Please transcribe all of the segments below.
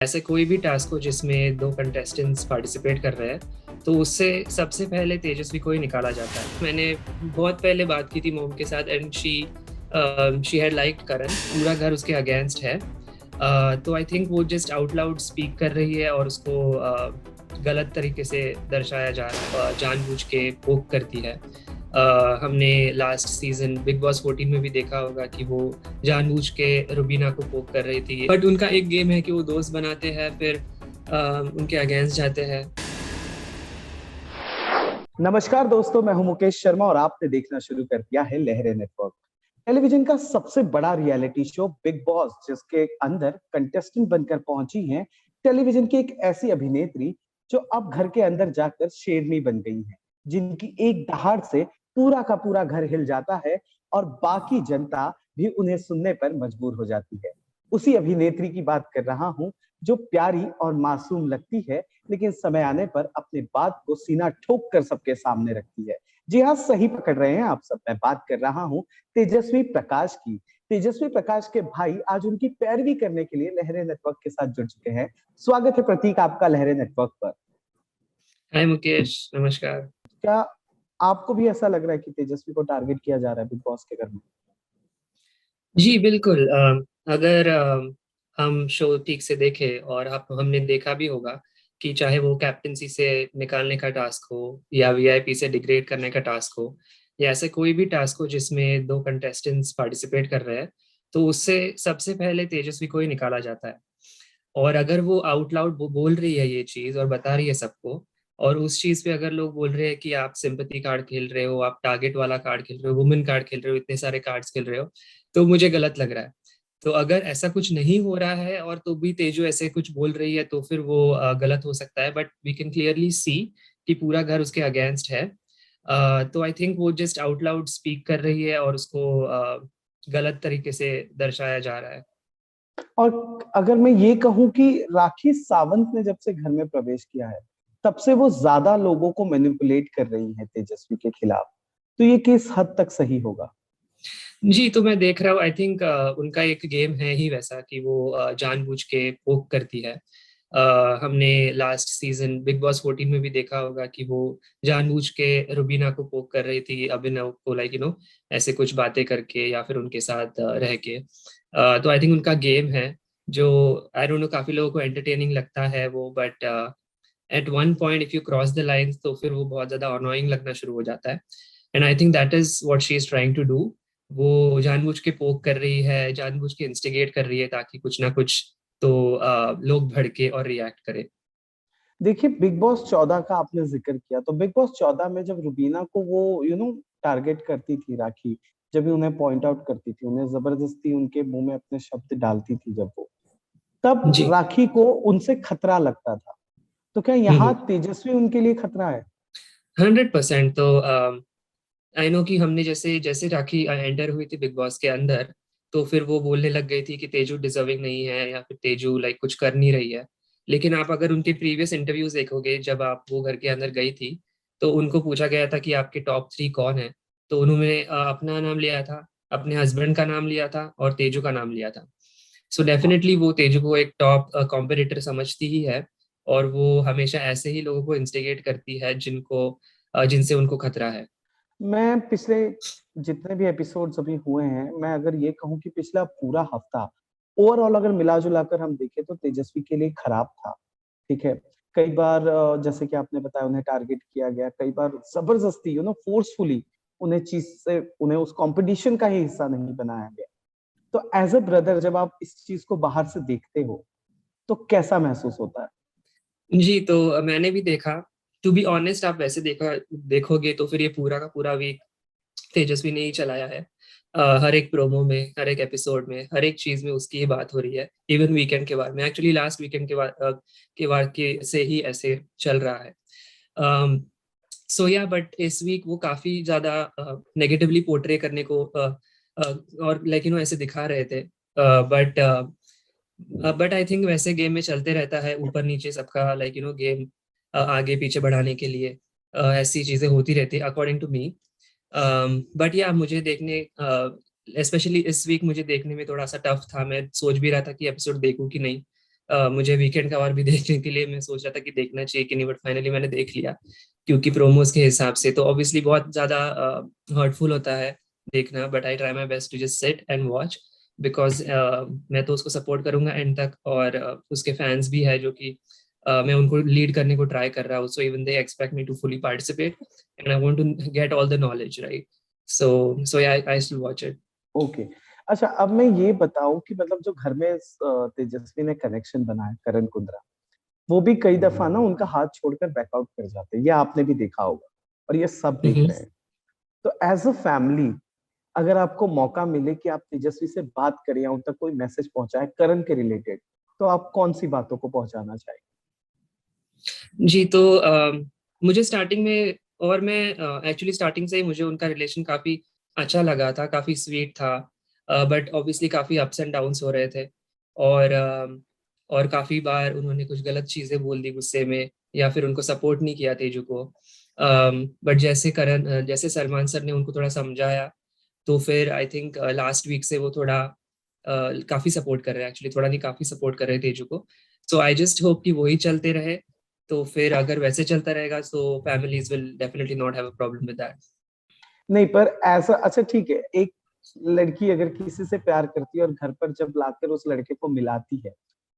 ऐसे कोई भी टास्क हो जिसमें 2 कंटेस्टेंट्स पार्टिसिपेट कर रहे हैं, तो उससे सबसे पहले तेजस्वी को ही निकाला जाता है। मैंने बहुत पहले बात की थी मोम के साथ एंड शी हैड लाइक्ड करण। पूरा घर उसके अगेंस्ट है। तो आई थिंक वो जस्ट आउट लाउड स्पीक कर रही है और उसको गलत तरीके से दर्शाया जा रहा है, जानबूझ के पोक करती है। हमने लास्ट सीजन बिग बॉस 14 में भी देखा होगा कि वो जानबूझ के रुबीना को पोक कर रही थी। बट उनका एक गेम है कि वो दोस्त बनाते हैं, फिर उनके अगेंस्ट जाते हैं। नमस्कार दोस्तों, मैं हूं मुकेश शर्मा और आपने देखना शुरू कर दिया है लहरे नेटवर्क, टेलीविजन का सबसे बड़ा रियलिटी शो बिग बॉस, जिसके अंदर कंटेस्टेंट बनकर पहुंची हैं टेलीविजन की एक ऐसी अभिनेत्री जो अब घर के अंदर जाकर शेरनी बन गई हैं, जिनकी एक दहाड़ से पूरा का पूरा घर हिल जाता है और बाकी जनता भी उन्हें सुनने पर मजबूर हो जाती है। उसी अभिनेत्री की बात कर रहा हूं जो प्यारी और मासूम लगती है, लेकिन समय आने पर अपनी बात को सीना ठोक कर सबके सामने रखती है। जी हाँ, सही पकड़ रहे हैं आप सब। मैं बात कर रहा हूँ तेजस्वी प्रकाश की। तेजस्वी प्रकाश के भाई आज उनकी पैरवी करने के लिए लहरे नेटवर्क के साथ जुड़ चुके हैं। स्वागत है प्रतीक आपका लहरे नेटवर्क पर। हाय मुकेश, नमस्कार। क्या आपको भी ऐसा लग रहा है कि तेजस्वी को टारगेट किया जा रहा है बिग बॉस के घर में? जी बिल्कुल। अगर हम शो ठीक से देखें और हमने देखा भी होगा कि चाहे वो कैप्टनसी से निकालने का टास्क हो या वीआईपी से डिग्रेड करने का टास्क हो या ऐसे कोई भी टास्क हो जिसमें 2 कंटेस्टेंट्स पार्टिसिपेट कर रहे हैं, तो उससे सबसे पहले तेजस्वी को ही निकाला जाता है। और अगर वो आउट लाउड बोल रही है ये चीज और बता रही है सबको, और उस चीज पे अगर लोग बोल रहे हैं कि आप सिंपैथी कार्ड खेल रहे हो, आप टारगेट वाला कार्ड खेल रहे हो, वुमेन कार्ड खेल रहे हो, इतने सारे कार्ड्स खेल रहे हो, तो मुझे गलत लग रहा है। तो अगर ऐसा कुछ नहीं हो रहा है और तो भी तेजो ऐसे कुछ बोल रही है, तो फिर वो गलत हो सकता है। But we can clearly see कि पूरा घर उसके अगेंस्ट है। तो आई थिंक वो जस्ट आउट लाउड स्पीक कर रही है और उसको गलत तरीके से दर्शाया जा रहा है। और अगर मैं ये कहूं कि राखी सावंत ने जब से घर में प्रवेश किया है, तब से वो ज्यादा लोगों को मैनिपुलेट कर रही है तेजस्वी के खिलाफ, तो ये किस हद तक सही होगा? जी, तो मैं देख रहा हूँ। आई थिंक उनका एक गेम है ही वैसा कि वो जानबूझ के पोक करती है। हमने लास्ट सीजन बिग बॉस 14 में भी देखा होगा कि वो जानबूझ के रुबीना को पोक कर रही थी, अभिनव को, लाइक ऐसे कुछ बातें करके या फिर उनके साथ रह के। तो आई थिंक उनका गेम है जो, आई डोंट नो, काफी लोगों को एंटरटेनिंग लगता है वो। But at one point if you cross the lines, तो फिर वो बहुत ज्यादा अनोइंग लगना शुरू हो जाता है। And I think that is what she is trying to do. वो जानबूझ के पोक कर रही है, जानबूझ के इंस्टिगेट कर रही है, ताकि कुछ ना कुछ तो लोग भड़के और रिएक्ट करें। देखिए, बिग बॉस 14 का आपने जिक्र किया, तो बिग बॉस 14 में जब रुबीना को वो टारगेट करती थी राखी, जब भी उन्हें पॉइंट आउट करती थी, उन्हें जबरदस्ती उनके मुंह में अपने शब्द डालती थी, जब वो, तब जी। राखी को उनसे खतरा लगता था। तो क्या यहाँ हम्म। तेजस्वी उनके लिए खतरा है? 100%। तो आई नो कि हमने जैसे जैसे राखी एंटर हुई थी बिग बॉस के अंदर, तो फिर वो बोलने लग गई थी कि तेजू डिजर्विंग नहीं है या फिर तेजू लाइक कुछ कर नहीं रही है। लेकिन आप अगर उनके प्रीवियस इंटरव्यूज देखोगे, जब आप वो घर के अंदर गई थी, तो उनको पूछा गया था कि आपके टॉप 3 कौन है। तो उन्होंने अपना नाम लिया था, अपने हस्बैंड का नाम लिया था और तेजू का नाम लिया था। सो डेफिनेटली वो तेजू को एक टॉप कॉम्पिटिटर समझती ही है। और वो हमेशा ऐसे ही लोगों को इंस्टिगेट करती है जिनसे उनको खतरा है। मैं पिछले जितने भी एपिसोड्स अभी हुए हैं, मैं अगर ये कहूँ कि पिछला पूरा हफ्ता ओवरऑल अगर मिला जुला कर हम देखें तो तेजस्वी के लिए खराब था। ठीक है, कई बार जैसे कि आपने बताया, उन्हें टारगेट किया गया, कई बार जबरदस्ती फोर्सफुली उन्हें उस कंपटीशन का ही हिस्सा नहीं बनाया गया। तो एज अ ब्रदर, जब आप इस चीज को बाहर से देखते हो तो कैसा महसूस होता है? जी, तो मैंने भी देखा। टू बी ऑनेस्ट, आप वैसे देखोगे तो फिर ये पूरा का पूरा वीक तेजस्वी ने ही चलाया है। हर एक प्रोमो में, हर एक एपिसोड में, हर एक चीज में उसकी ही बात हो रही है। इवन वीकेंड के बाद में, एक्चुअली लास्ट वीकेंड के बाद के से ही ऐसे चल रहा है। सो या बट इस वीक वो काफी ज्यादा नेगेटिवली पोर्ट्रे करने को और लाइक ऐसे दिखा रहे थे। बट आई थिंक वैसे गेम में चलते रहता है, ऊपर नीचे सबका, लाइक गेम आगे पीछे बढ़ाने के लिए ऐसी चीजें होती रहती अकॉर्डिंग टू मी। बट या मुझे देखने, स्पेशली इस वीक मुझे देखने में थोड़ा सा टफ था। मैं सोच भी रहा था कि एपिसोड देखूं कि नहीं। मुझे वीकेंड का और भी देखने के लिए मैं सोच रहा था कि देखना चाहिए कि नहीं, बट फाइनली मैंने देख लिया, क्योंकि प्रोमोज के हिसाब से तो ऑब्वियसली बहुत ज्यादा हर्टफुल होता है देखना, but I try my best to just sit and watch, because मैं तो उसको सपोर्ट करूंगा एंड तक, और उसके फैंस भी है जो कि मैं उनको लीड करने को ट्राई कर रहा हूँ, so even they expect me to fully participate and I want to get all the knowledge, right? So I still watch it. Okay. अच्छा, अब मैं ये बताऊं कि मतलब जो घर में तेजस्वी ने कनेक्शन बनाया करण कुंद्रा, वो भी कई दफा ना उनका हाथ छोड़कर बैकआउट कर जाते हैं, ये आपने भी देखा होगा और ये सब देख रहे हैं। तो एज अ फैमिली, अगर आपको मौका मिले कि आप तेजस्वी से बात करें या उन तक कोई मैसेज पहुंचाए करण के रिलेटेड, तो आप कौन सी बातों को पहुंचाना चाहेंगे? जी, तो मुझे स्टार्टिंग में, और मैं एक्चुअली स्टार्टिंग से ही मुझे उनका रिलेशन काफी अच्छा लगा था, काफी स्वीट था, बट ऑब्वियसली काफी अप्स एंड डाउन्स हो रहे थे, और और काफी बार उन्होंने कुछ गलत चीजें बोल दी गुस्से में, या फिर उनको सपोर्ट नहीं किया तेजू को, बट जैसे सलमान सर ने उनको थोड़ा समझाया, तो फिर आई थिंक लास्ट वीक से वो थोड़ा काफी सपोर्ट कर रहे हैं, एक्चुअली थोड़ा नहीं काफी सपोर्ट कर रहे हैं तेजू को। सो आई जस्ट होप कि वही चलते रहे, तो फिर अगर वैसे चलता रहेगा तो families will definitely not have a problem with that. नहीं, पर ऐसा, अच्छा ठीक है, एक लड़की अगर किसी से प्यार करती है और घर पर जब लाकर उस लड़के को मिलाती है,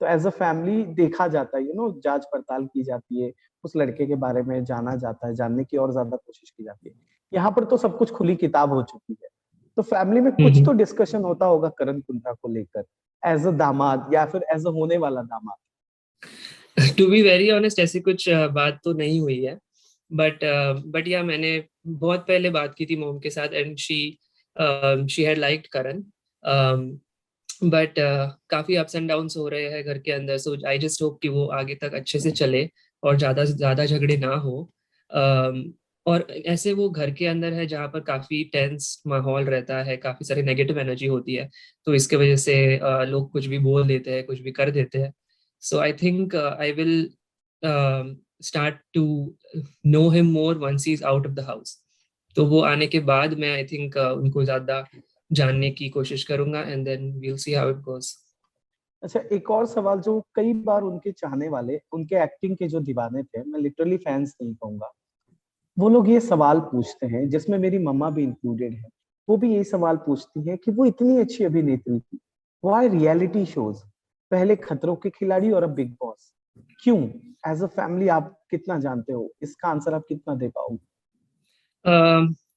तो एज अ फैमिली देखा जाता है, जांच पड़ताल की जाती है, उस लड़के के बारे में जाना जाता है, जानने की और ज्यादा कोशिश की जाती है। यहाँ पर तो सब कुछ खुली किताब हो चुकी है। तो फैमिली में कुछ तो डिस्कशन होता होगा करण कुंद्रा को लेकर, एज अ दामाद या फिर एज अ होने वाला दामाद। टू बी वेरी ऑनेस्ट, ऐसी कुछ बात तो नहीं हुई है, बट या मैंने बहुत पहले बात की थी मोम के साथ, and she had liked Karan, but काफी अप्स एंड डाउन्स हो रहे हैं घर के अंदर, सो आई जस्ट होप कि वो आगे तक अच्छे से चले और ज्यादा से ज्यादा झगड़े ना हो। और ऐसे वो घर के अंदर है जहाँ पर काफी टेंस माहौल रहता है, काफी सारी नेगेटिव एनर्जी होती है, तो इसके वजह से लोग कुछ भी बोल देते हैं, कुछ भी कर देते हैं। So I think I will start to know him more once he is out of the house, तो वो आने के बाद मैं आई थिंक उनको ज्यादा जानने की कोशिश करूंगा, and then we'll see how it goes. अच्छा, एक और सवाल जो कई बार उनके चाहने वाले, उनके एक्टिंग के जो दीवाने थे, मैं लिटरली फैंस नहीं कहूंगा, वो लोग ये सवाल पूछते हैं, जिसमें मेरी मम्मा भी इंक्लूडेड है। वो भी यही सवाल पूछती है कि वो इतनी अच्छी अभिनेत्री थी, व्हाई रियलिटी शोज, पहले खतरों के खिलाड़ी और अब बिग बॉस, क्यों? एज अ फैमिली आप कितना जानते हो, इसका आंसर आप कितना दे पाओगे?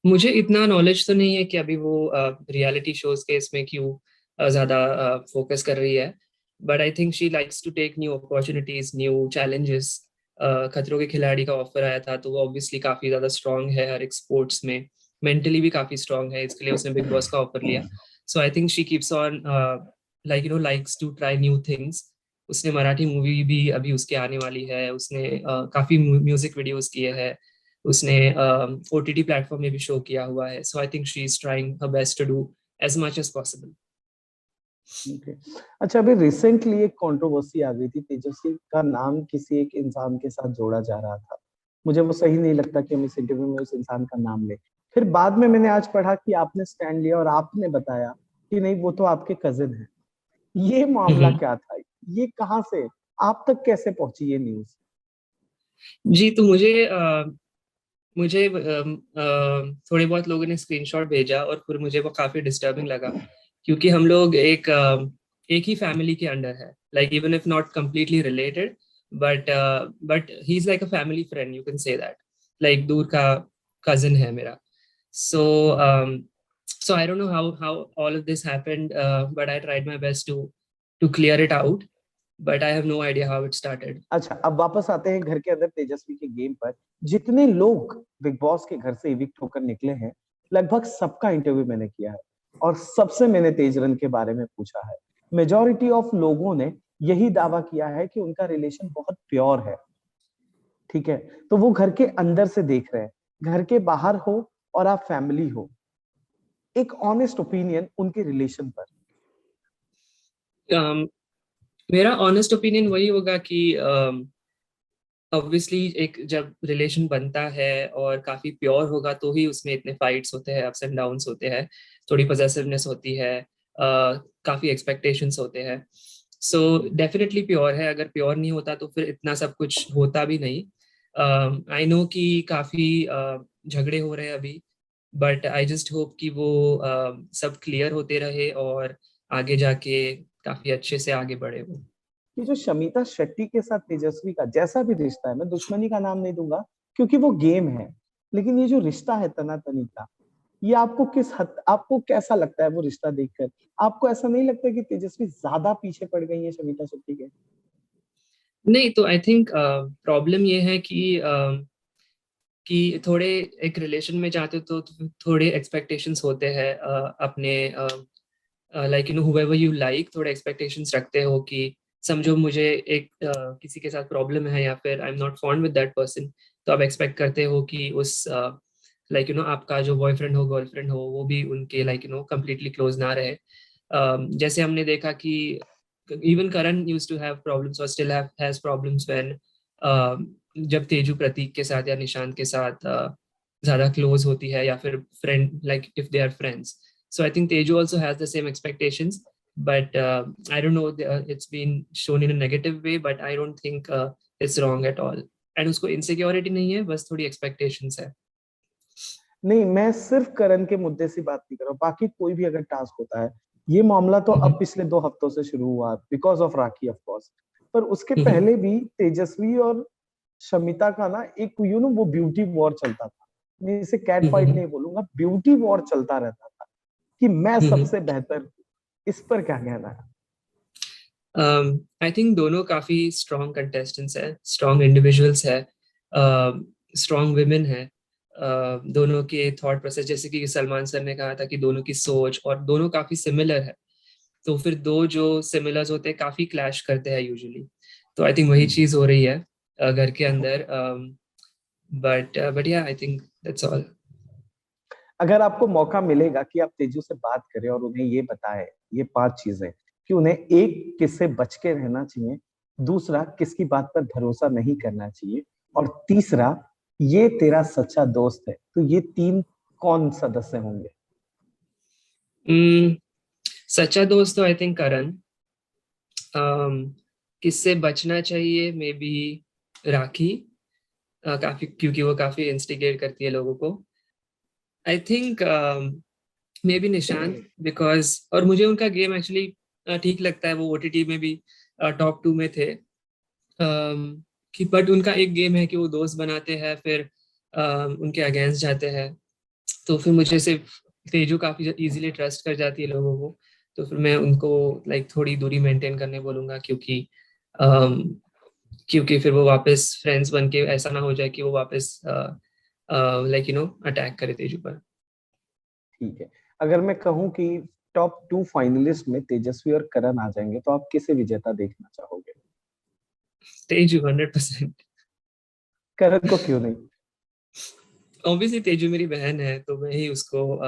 मुझे इतना नॉलेज तो नहीं है कि अभी वो रियलिटी शोज के इसमें क्यों ज्यादा फोकस कर रही है, but I think she likes to take new opportunities, new challenges. खतरों के खिलाड़ी का ऑफर आया था, तो वो ऑब्वियसली काफी ज्यादा स्ट्रांग है हर एक स्पोर्ट्स में, मेंटली भी काफी स्ट्रांग है, इसके लिए उसने बिग बॉस का ऑफर लिया। So I think she keeps on likes to try new things. उसने मराठी मूवी भी अभी उसके आने वाली है, उसने काफी म्यूजिक वीडियोस किए हैं, उसने ओटीटी प्लेटफॉर्म में भी शो किया हुआ है, so I think she is trying her best to do as much as possible. Okay. अच्छा, अभी रिसेंटली एक कंट्रोवर्सी आ गई थी, तेजस्वी का नाम किसी एक इंसान के साथ जोड़ा जा रहा था। मुझे वो सही नहीं लगता कि हम इस इंटरव्यू में उस इंसान का नाम ले। फिर बाद में मैंने आज पढ़ा कि आपने स्टैंड लिया और आपने बताया कि नहीं, वो तो आपके कजिन है। ये मामला क्या था? ये कहाँ से आप तक कैसे पहुंची ये न्यूज? जी, तो मुझे थोड़े बहुत लोगों ने स्क्रीनशॉट भेजा, और फिर मुझे वो काफी डिस्टर्बिंग लगा, क्योंकि हम लोग एक ही फैमिली के अंडर है, like even if not completely related, but he is like a family friend, you can say that, like दूर का कजिन है मेरा। सो so I don't know how all of this happened, but I tried my best to clear it out, but I have no idea how it started. अच्छा, अब वापस आते हैं घर के अंदर तेजस्वी के गेम पर। जितने लोग बिग बॉस के घर से इविक्ट होकर निकले हैं, लगभग सबका इंटरव्यू मैंने किया है और सबसे मैंने तेजरन के बारे में पूछा है। मेजॉरिटी ऑफ लोगों ने यही दावा किया है कि उनका रिलेशन बहुत प्योर है। ठीक है, तो वो घर के अंदर से देख रहे हैं, घर के बाहर हो और आप फैमिली हो, एक ऑनेस्ट ओपिनियन उनके रिलेशन पर। um, मेरा ऑनेस्ट ओपिनियन वही होगा कि ऑब्वियसली एक जब रिलेशन बनता है और काफी प्योर होगा, तो ही उसमें इतने फाइट्स होते हैं, अप्स एंड डाउन्स होते हैं, थोड़ी पजेसिवनेस होती है, काफी एक्सपेक्टेशंस होते हैं। सो डेफिनेटली प्योर है, अगर प्योर नहीं होता तो फिर इतना सब कुछ होता भी नहीं। आई नो कि काफी झगड़े हो रहे हैं अभी, बट आई जस्ट होप कि वो सब क्लियर होते रहे और आगे जाके काफी अच्छे से आगे बढ़े वो। ये जो शमिता शेट्टी के साथ तेजस्वी का जैसा भी रिश्ता है, मैं दुश्मनी का नाम नहीं दूंगा क्योंकि वो गेम है, लेकिन ये जो रिश्ता है तनातनी का, ये आपको किस हद, आपको कैसा लगता है वो रिश्ता देखकर? आपको ऐसा नहीं लगता कि तेजस्वी ज्यादा पीछे पड़ गई है शमिता शेट्टी के? नहीं, तो आई थिंक प्रॉब्लम ये है कि थोड़े एक रिलेशन में जाते हो तो थोड़े एक्सपेक्टेशंस होते हैं अपने, लाइक whoever you like, थोड़े एक्सपेक्टेशंस रखते हो कि समझो मुझे एक किसी के साथ प्रॉब्लम है या फिर I am not fond with that person, तो आप एक्सपेक्ट करते हो कि उस आपका जो बॉयफ्रेंड हो गर्लफ्रेंड हो वो भी उनके कंप्लीटली क्लोज ना रहे। जैसे हमने देखा कि even Karan used to have problems और स्टिल हैज प्रॉब्लम्स व्हेन जब तेजू प्रतीक के साथ या निशांत के साथ ज्यादा क्लोज होती है या फिर friend, like if they are friends. So I think Teju also has the same expectations, but I don't know. It's been shown in a negative way, but I don't think it's wrong at all. And उसको insecurity नहीं है, बस थोड़ी expectations है। नहीं, मैं सिर्फ करण के मुद्दे से बात नहीं कर रहा हूँ, बाकी कोई भी अगर टास्क होता है, ये मामला तो अब पिछले 2 हफ्तों से शुरू हुआ because of rakhi of course, पर उसके पहले भी तेजस्वी और शमिता का ना एक वो ब्यूटी वॉर चलता था। मैं इसे कैट फाइट नहीं बोलूंगा, ब्यूटी वॉर चलता रहता था कि मैं सबसे बेहतर हूं। इस पर क्या कहना है? आई थिंक दोनों काफी स्ट्रॉन्ग कंटेस्टेंट्स है, स्ट्रॉन्ग इंडिविजुअल्स है, स्ट्रॉन्ग विमेन है। दोनों के थॉट प्रोसेस, जैसे कि सलमान सर ने कहा था कि दोनों की सोच और दोनों काफी सिमिलर है, तो फिर दो जो सिमिलर्स होते हैं काफी क्लैश करते हैं यूजुअली। तो आई थिंक वही चीज हो रही है घर के अंदर। बट या आई थिंक दैट्स ऑल। अगर आपको मौका मिलेगा कि आप तेजू से बात करें और उन्हें ये बताएं, ये 5 चीजें, कि उन्हें एक, किससे बच के रहना चाहिए, दूसरा किसकी बात पर भरोसा नहीं करना चाहिए, और तीसरा ये तेरा सच्चा दोस्त है, तो ये 3 कौन सदस्य होंगे? सच्चा दोस्त तो आई थिंक करण। किससे बचना चाहिए, मे बी राखी, काफी, क्योंकि वो काफी इंस्टिगेट करती है लोगों को। I think may be Nishant, because और मुझे उनका गेम एक्चुअली ठीक लगता है, वो ओटीटी में भी टॉप 2 में थे। कि बट उनका एक गेम है कि वो दोस्त बनाते हैं फिर उनके अगेंस्ट जाते हैं, तो फिर मुझे सिर्फ तेजू काफी इजीली ट्रस्ट कर जाती है लोगों को, तो फिर मैं उनको लाइक थोड़ी दूरी मेंटेन करने बोलूंगा, क्योंकि फिर वो वापस फ्रेंड्स बन के ऐसा ना हो जाए कि वो वापस अटैक करे तेजू पर। ठीक है, अगर मैं कहूं कि टॉप 2 फाइनलिस्ट में तेजस्वी और करण आ जाएंगे, तो आप किसे विजेता देखना चाहोगे? तेजू 100%। करण को क्यों नहीं? ऑब्वियसली तेजू मेरी बहन है, तो मैं ही उसको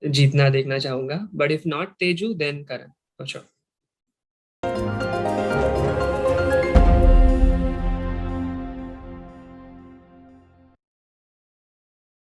जीतना देखना चाहूंगा, but if not Teju then Karan, for sure.